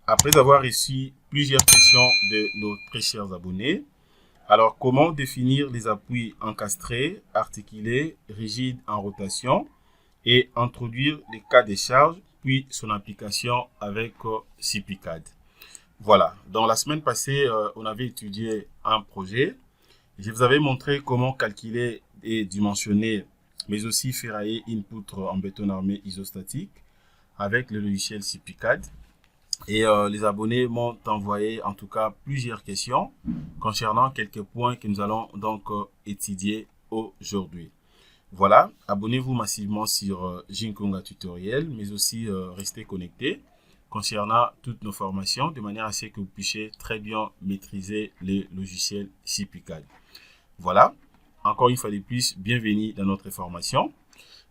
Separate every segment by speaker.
Speaker 1: après avoir reçu plusieurs questions de nos très chers abonnés, alors comment définir les appuis encastrés, articulés, rigides en rotation et introduire les cas de charge, puis son application avec CPCAD. Voilà, dans la semaine passée, on avait étudié un projet. Je vous avais montré comment calculer et dimensionner, mais aussi ferrailler une poutre en béton armé isostatique avec le logiciel CPCAD. Et les abonnés m'ont envoyé en tout cas plusieurs questions concernant quelques points que nous allons donc étudier aujourd'hui. Voilà, abonnez-vous massivement sur Jinkonga Tutoriel, mais aussi restez connectés concernant toutes nos formations de manière à ce que vous puissiez très bien maîtriser les logiciels CPCAD. Voilà, encore une fois de plus, bienvenue dans notre formation.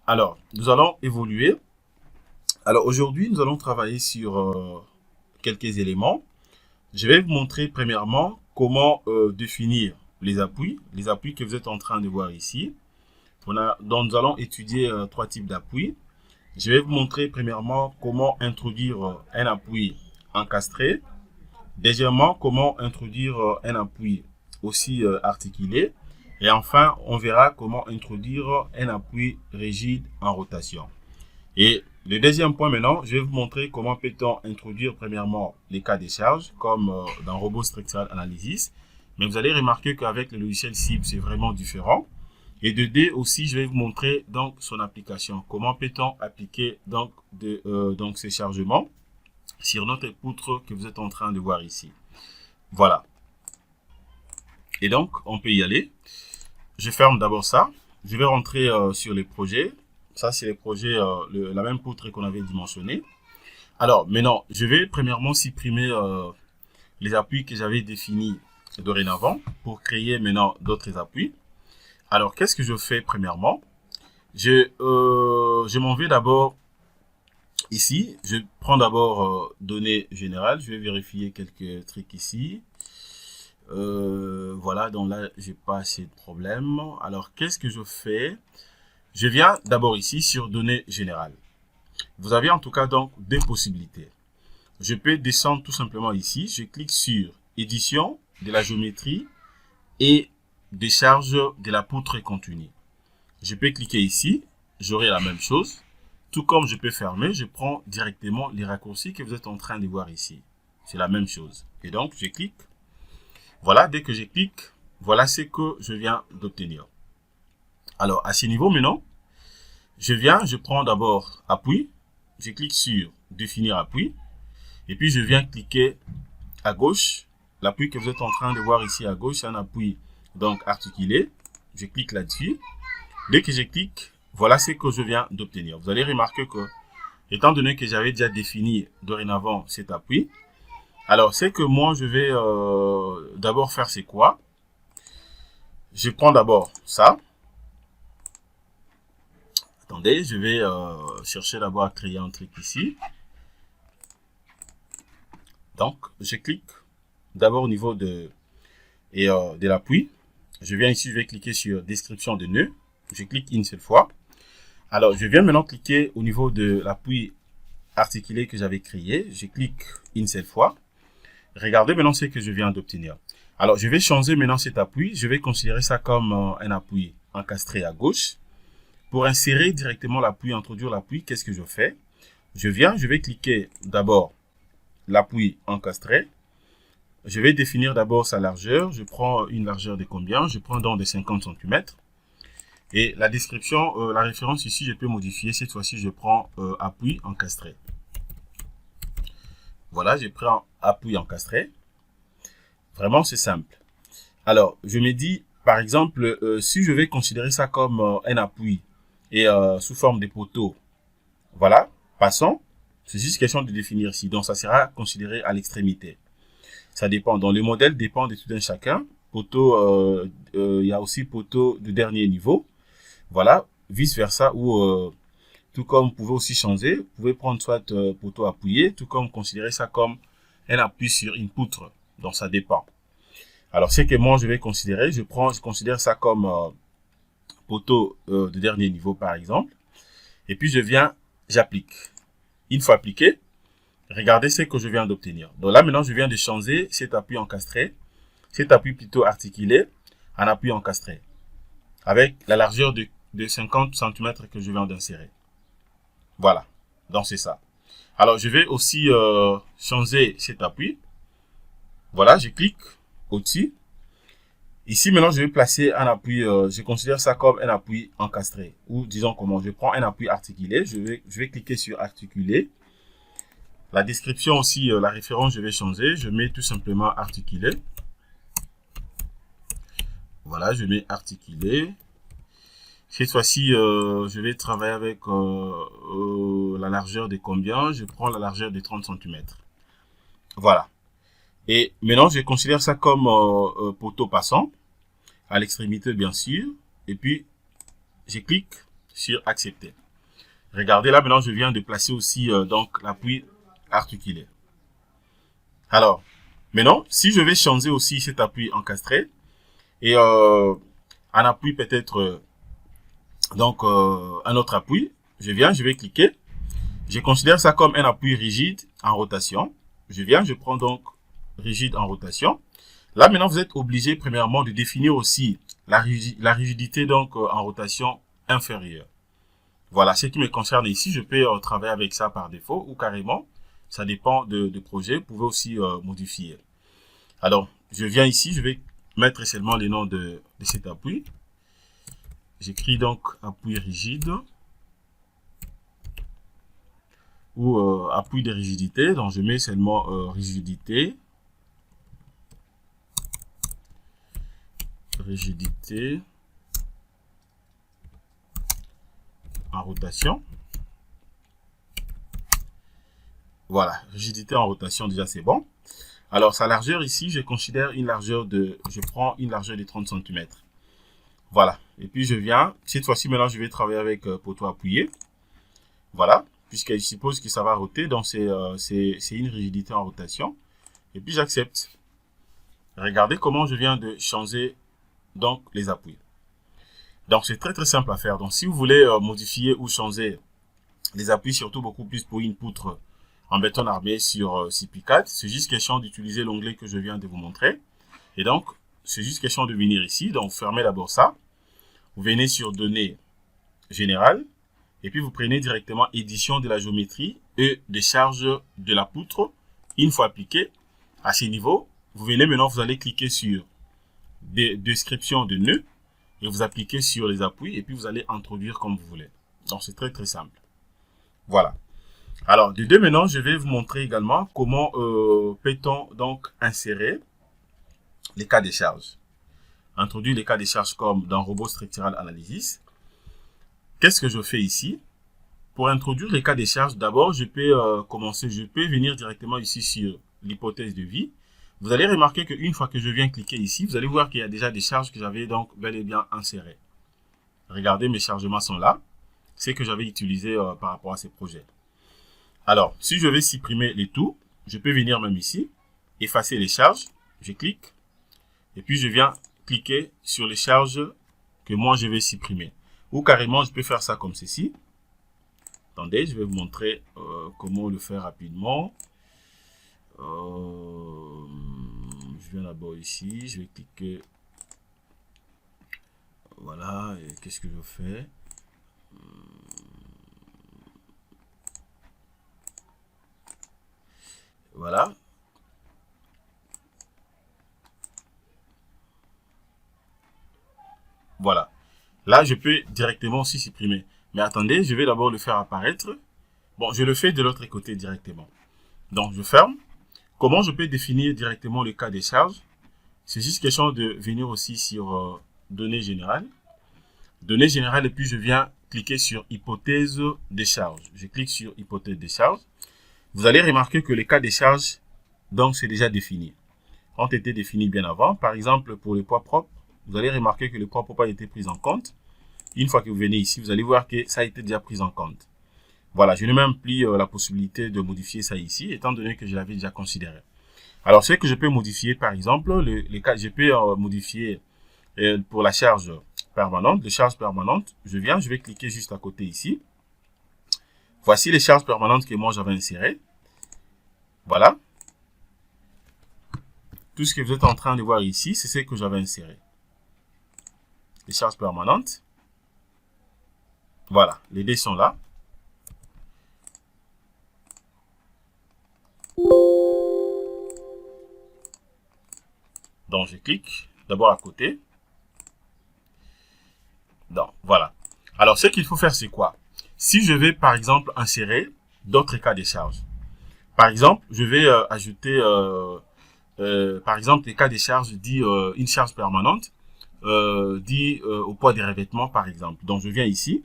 Speaker 1: Alors, nous allons évoluer. Alors aujourd'hui, nous allons travailler sur quelques éléments. Je vais vous montrer premièrement comment définir les appuis que vous êtes en train de voir ici. Donc nous allons étudier trois types d'appuis. Je vais vous montrer premièrement comment introduire un appui encastré. Deuxièmement, comment introduire un appui aussi articulé. Et enfin, on verra comment introduire un appui rigide en rotation. Et le deuxième point maintenant, je vais vous montrer comment peut-on introduire premièrement les cas de charge comme dans Robot Structural Analysis. Mais vous allez remarquer qu'avec le logiciel CIP, c'est vraiment différent. Et de D aussi, je vais vous montrer donc son application. Comment peut-on appliquer donc ces chargements sur notre poutre que vous êtes en train de voir ici. Voilà. Et donc, on peut y aller. Je ferme d'abord ça. Je vais rentrer sur les projets. Ça, c'est les projets, la même poutre qu'on avait dimensionné. Alors, maintenant, je vais premièrement supprimer les appuis que j'avais définis dorénavant pour créer maintenant d'autres appuis. Alors, qu'est-ce que je fais premièrement? Je m'en vais d'abord ici. Je prends d'abord données générales. Je vais vérifier quelques trucs ici. Voilà, donc là, j'ai pas assez de problèmes. Alors, qu'est-ce que je fais? Je viens d'abord ici sur données générales. Vous avez en tout cas donc deux possibilités. Je peux descendre tout simplement ici. Je clique sur édition de la géométrie et décharge de la poutre continue. Je peux cliquer ici. J'aurai la même chose. Tout comme je peux fermer, je prends directement les raccourcis que vous êtes en train de voir ici. C'est la même chose. Et donc, je clique. Voilà, dès que je clique, voilà ce que je viens d'obtenir. Alors, à ce niveau maintenant, je prends d'abord appui, je clique sur définir appui, et puis je viens cliquer à gauche. L'appui que vous êtes en train de voir ici à gauche, c'est un appui donc articulé. Je clique là-dessus. Dès que je clique, voilà ce que je viens d'obtenir. Vous allez remarquer que, étant donné que j'avais déjà défini dorénavant cet appui, alors c'est que moi je vais d'abord faire c'est quoi? Je prends d'abord ça. Attendez, je vais chercher d'abord à créer un truc ici. Donc, je clique d'abord au niveau de l'appui. Je viens ici, je vais cliquer sur description de nœud. Je clique une seule fois. Alors, je viens maintenant cliquer au niveau de l'appui articulé que j'avais créé. Je clique une seule fois. Regardez maintenant ce que je viens d'obtenir. Alors, je vais changer maintenant cet appui. Je vais considérer ça comme un appui encastré à gauche. Pour insérer directement l'appui, introduire l'appui, qu'est-ce que je fais? Je vais cliquer d'abord l'appui encastré. Je vais définir d'abord sa largeur. Je prends une largeur de combien? Je prends donc de 50 cm. Et la description, la référence ici, je peux modifier. Cette fois-ci, je prends appui encastré. Voilà, je prends appui encastré. Vraiment, c'est simple. Alors, je me dis, par exemple, si je vais considérer ça comme un appui et sous forme de poteau, voilà, passons. C'est juste question de définir ici. Donc, ça sera considéré à l'extrémité. Ça dépend. Donc, le modèle dépend de tout un chacun. Poteau, il y a aussi poteau de dernier niveau. Voilà, vice versa, ou tout comme vous pouvez aussi changer, vous pouvez prendre soit poteau appuyé, tout comme considérer ça comme un appui sur une poutre. Donc, ça dépend. Alors, ce que moi, je vais considérer, je considère ça comme poteau de dernier niveau, par exemple. Et puis, j'applique. Une fois appliqué, regardez ce que je viens d'obtenir. Donc là, maintenant, je viens de changer cet appui encastré, cet appui plutôt articulé, en appui encastré, avec la largeur de 50 cm que je viens d'insérer. Voilà, donc c'est ça. Alors, je vais aussi changer cet appui. Voilà, je clique au-dessus. Ici, maintenant, je vais placer un appui, je considère ça comme un appui encastré. Ou disons comment, je prends un appui articulé, je vais cliquer sur articulé. La description aussi, la référence, je vais changer. Je mets tout simplement articulé. Voilà, je mets articulé. Cette fois-ci, je vais travailler avec la largeur de combien? Je prends la largeur de 30 cm. Voilà. Et maintenant, je considère ça comme poteau passant, à l'extrémité bien sûr. Et puis, je clique sur accepter. Regardez là, maintenant, je viens de placer aussi donc l'appui articulé. Alors, maintenant, si je vais changer aussi cet appui encastré, et un appui peut-être, un autre appui, je vais cliquer. Je considère ça comme un appui rigide en rotation. Je prends donc rigide en rotation. Là, maintenant, vous êtes obligé, premièrement, de définir aussi la rigidité donc en rotation inférieure. Voilà, ce qui me concerne ici, je peux travailler avec ça par défaut ou carrément, ça dépend de projet, vous pouvez aussi modifier. Alors, je viens ici, je vais mettre seulement le nom de cet appui. J'écris donc appui rigide ou appui de rigidité, donc je mets seulement rigidité. Rigidité en rotation. Voilà, rigidité en rotation, déjà c'est bon. Alors sa largeur ici, je considère une largeur je prends une largeur de 30 cm. Voilà, et puis je viens, cette fois-ci maintenant je vais travailler avec poteau appuyé. Voilà, puisqu'il suppose que ça va roter, donc c'est une rigidité en rotation. Et puis j'accepte. Regardez comment je viens de changer donc les appuis. Donc c'est très simple à faire. Donc si vous voulez modifier ou changer les appuis, surtout beaucoup plus pour une poutre en béton armé sur CP4, c'est juste question d'utiliser l'onglet que je viens de vous montrer. Et donc c'est juste question de venir ici. Donc fermez d'abord ça. Vous venez sur données générales et puis vous prenez directement édition de la géométrie et des charges de la poutre. Une fois appliqué à ce niveau, vous venez maintenant, vous allez cliquer sur description de nœuds et vous appliquez sur les appuis et puis vous allez introduire comme vous voulez. Donc c'est très simple. Voilà. Alors de deux maintenant, je vais vous montrer également comment peut-on donc insérer les cas de charge. Introduire les cas de charge comme dans Robot Structural Analysis. Qu'est-ce que je fais ici? Pour introduire les cas de charge, d'abord je peux je peux venir directement ici sur l'hypothèse de vie. Vous allez remarquer qu'une fois que je viens cliquer ici, vous allez voir qu'il y a déjà des charges que j'avais donc bel et bien insérées. Regardez, mes chargements sont là. C'est que j'avais utilisé par rapport à ces projets. Alors, si je vais supprimer les tout, je peux venir même ici, effacer les charges, je clique, et puis je viens cliquer sur les charges que moi je vais supprimer. Ou carrément, je peux faire ça comme ceci. Attendez, je vais vous montrer comment le faire rapidement. Je viens d'abord ici, je vais cliquer. Voilà, et qu'est-ce que je fais? Voilà. Voilà. Là, je peux directement aussi supprimer. Mais attendez, je vais d'abord le faire apparaître. Bon, je le fais de l'autre côté directement. Donc, je ferme. Comment je peux définir directement le cas des charges? C'est juste question de venir aussi sur données générales. Données générales et puis je viens cliquer sur hypothèse des charges. Je clique sur hypothèse des charges. Vous allez remarquer que les cas des charges, donc c'est déjà défini, ont été définis bien avant. Par exemple, pour les poids propres, vous allez remarquer que le poids propre a été pris en compte. Une fois que vous venez ici, vous allez voir que ça a été déjà pris en compte. Voilà, je n'ai même plus la possibilité de modifier ça ici, étant donné que je l'avais déjà considéré. Alors, ce que je peux modifier, par exemple, les cas, je peux modifier pour la charge permanente, les charges permanentes. Je vais cliquer juste à côté ici. Voici les charges permanentes que moi j'avais insérées. Voilà. Tout ce que vous êtes en train de voir ici, c'est ce que j'avais inséré. Les charges permanentes. Voilà, les dés sont là. Donc, je clique d'abord à côté. Donc, voilà. Alors, ce qu'il faut faire, c'est quoi? Si je vais, par exemple, insérer d'autres cas de charge. Par exemple, je vais ajouter, par exemple, les cas de charge dit une charge permanente, dit au poids des revêtements, par exemple. Donc, je viens ici.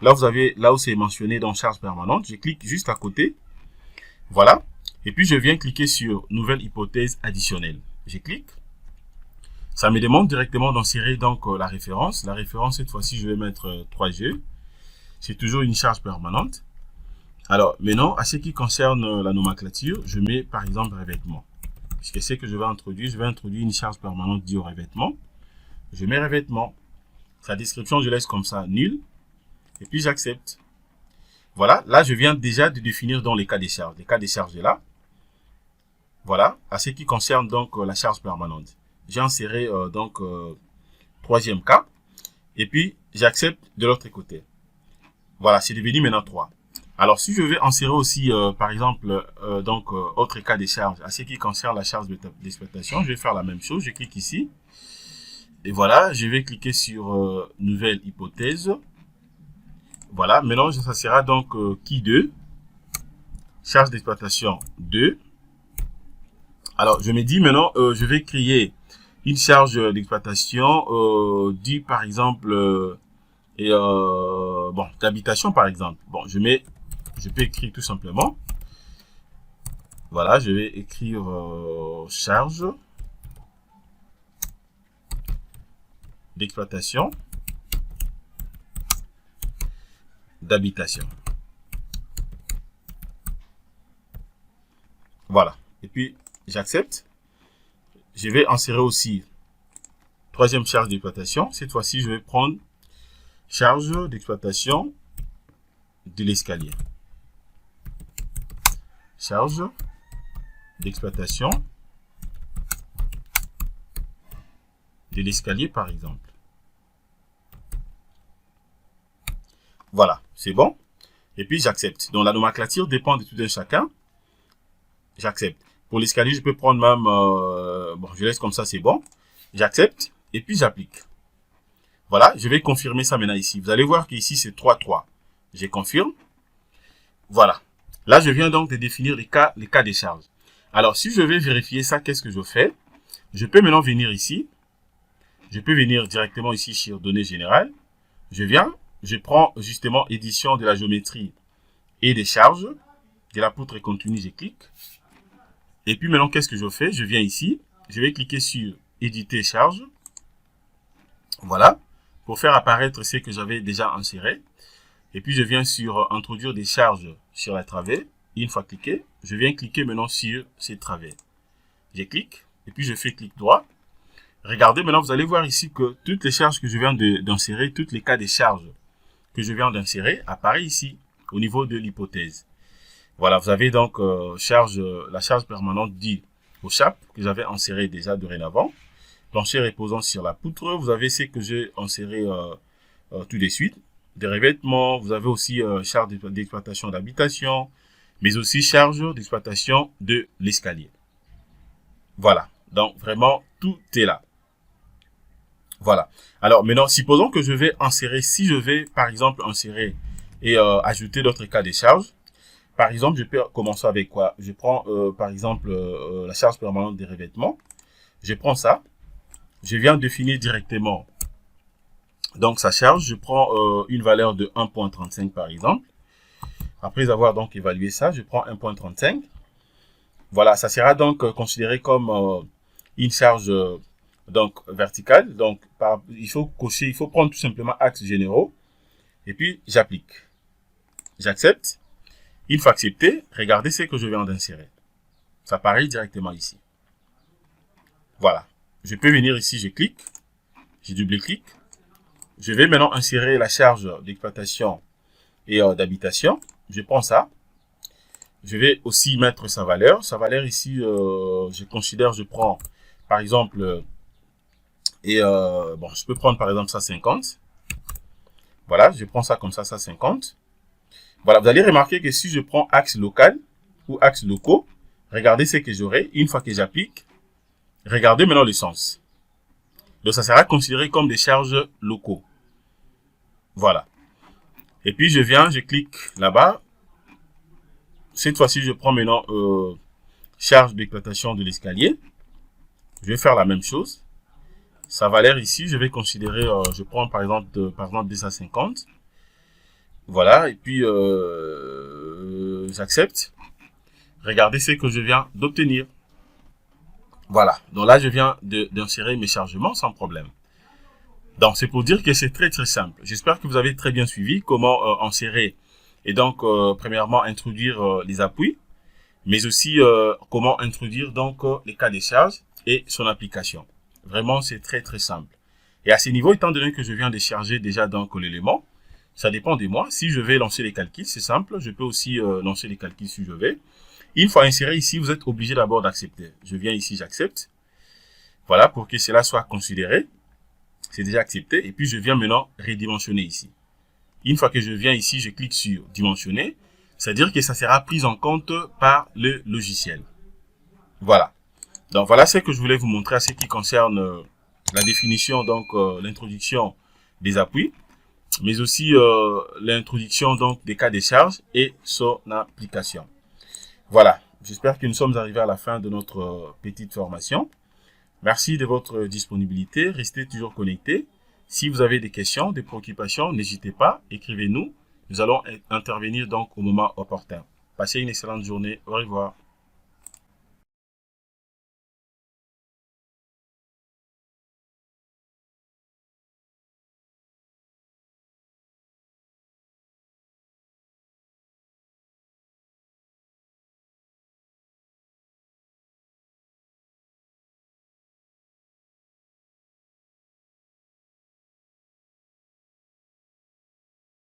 Speaker 1: Là, vous avez, là où c'est mentionné dans charge permanente, je clique juste à côté. Voilà. Et puis, je viens cliquer sur nouvelle hypothèse additionnelle. Je clique. Ça me demande directement d'insérer donc la référence. La référence, cette fois-ci, je vais mettre 3G. C'est toujours une charge permanente. Alors, maintenant, à ce qui concerne la nomenclature, je mets par exemple revêtement. Puisque c'est que je vais introduire une charge permanente due au revêtement. Je mets revêtement. Sa description, je laisse comme ça, nul. Et puis, j'accepte. Voilà, là, je viens déjà de définir dans les cas des charges. Les cas des charges est là. Voilà, à ce qui concerne donc la charge permanente. J'ai inséré donc troisième cas. Et puis, j'accepte de l'autre côté. Voilà, c'est devenu maintenant 3. Alors, si je vais insérer aussi, par exemple, autre cas des charges, à ce qui concerne la charge d'exploitation, je vais faire la même chose. Je clique ici. Et voilà, je vais cliquer sur nouvelle hypothèse. Voilà, maintenant, ça sera donc qui 2, charge d'exploitation 2. Alors, je me dis maintenant, je vais créer une charge d'exploitation, dit par exemple, bon, d'habitation par exemple. Bon, je peux écrire tout simplement. Voilà, je vais écrire charge d'exploitation d'habitation. Voilà. Et puis, j'accepte. Je vais insérer aussi troisième charge d'exploitation. Cette fois-ci, je vais prendre charge d'exploitation de l'escalier. Charge d'exploitation de l'escalier, par exemple. Voilà, c'est bon. Et puis, j'accepte. Donc, la nomenclature dépend de tout un chacun. J'accepte. Pour l'escalier, je peux prendre même... bon, je laisse comme ça, c'est bon. J'accepte. Et puis, j'applique. Voilà, je vais confirmer ça maintenant ici. Vous allez voir qu'ici, c'est 3, 3. Je confirme. Voilà. Là, je viens donc de définir les cas des charges. Alors, si je vais vérifier ça, qu'est-ce que je fais? Je peux maintenant venir ici. Je peux venir directement ici sur données générales. Je viens, je prends justement édition de la géométrie et des charges. De la poutre continue, je clique. Et puis maintenant, qu'est-ce que je fais? Je viens ici. Je vais cliquer sur éditer charge. Voilà. Pour faire apparaître ce que j'avais déjà inséré. Et puis, je viens sur introduire des charges sur la travée. Une fois cliqué, je viens cliquer maintenant sur ces travées. Je clique. Et puis, je fais clic droit. Regardez, maintenant, vous allez voir ici que toutes les charges que je viens d'insérer, tous les cas des charges que je viens d'insérer, apparaissent ici, au niveau de l'hypothèse. Voilà, vous avez donc la charge permanente dit au chape, que j'avais inséré déjà dorénavant. Plancher reposant sur la poutre. Vous avez ce que j'ai inséré tout de suite. Des revêtements. Vous avez aussi charge d'exploitation d'habitation, mais aussi charge d'exploitation de l'escalier. Voilà. Donc, vraiment, tout est là. Voilà. Alors, maintenant, supposons que je vais insérer, si je vais, par exemple, insérer et ajouter d'autres cas de charge. Par exemple, je peux commencer avec quoi? Je prends, par exemple, la charge permanente des revêtements. Je prends ça. Je viens définir directement donc sa charge. Je prends une valeur de 1.35 par exemple. Après avoir donc évalué ça, je prends 1.35. Voilà, ça sera donc considéré comme une charge donc verticale. Donc, il faut cocher, il faut prendre tout simplement axes généraux. Et puis, j'applique. J'accepte. Une fois accepté, regardez ce que je viens d'insérer. Ça apparaît directement ici. Voilà. Je peux venir ici, je clique. Je double-clique. Je vais maintenant insérer la charge d'exploitation et d'habitation. Je prends ça. je vais aussi mettre sa valeur. Sa valeur ici, je prends par exemple, bon, je peux prendre par exemple ça 50. Voilà, je prends ça comme ça 50. Voilà, vous allez remarquer que si je prends axe local ou axe locaux, regardez ce que j'aurai une fois que j'applique. Regardez maintenant le sens. Donc, ça sera considéré comme des charges locaux. Voilà. Et puis, je clique là-bas. Cette fois-ci, je prends maintenant charge d'éclatation de l'escalier. Je vais faire la même chose. Sa valeur ici, je vais considérer, je prends par exemple 250. Voilà, et puis j'accepte. Regardez ce que je viens d'obtenir. Voilà, donc là, je viens d'insérer mes chargements sans problème. Donc, c'est pour dire que c'est très, très simple. J'espère que vous avez très bien suivi comment insérer et donc, premièrement, introduire les appuis, mais aussi comment introduire donc les cas de charge et son application. Vraiment, c'est très, très simple. Et à ce niveau, étant donné que je viens de charger déjà donc l'élément, ça dépend de moi. Si je vais lancer les calculs, c'est simple. Je peux aussi lancer les calculs si je vais. Une fois inséré ici, vous êtes obligé d'abord d'accepter. Je viens ici, j'accepte. Voilà, pour que cela soit considéré. C'est déjà accepté. Et puis, je viens maintenant redimensionner ici. Une fois que je viens ici, je clique sur dimensionner. C'est-à-dire que ça sera pris en compte par le logiciel. Voilà. Donc, voilà ce que je voulais vous montrer à ce qui concerne la définition, donc l'introduction des appuis, mais aussi l'introduction donc des cas de charge et son application. Voilà. J'espère que nous sommes arrivés à la fin de notre petite formation. Merci de votre disponibilité. Restez toujours connectés. Si vous avez des questions, des préoccupations, n'hésitez pas, écrivez-nous. Nous allons intervenir donc au moment opportun. Passez une excellente journée. Au revoir.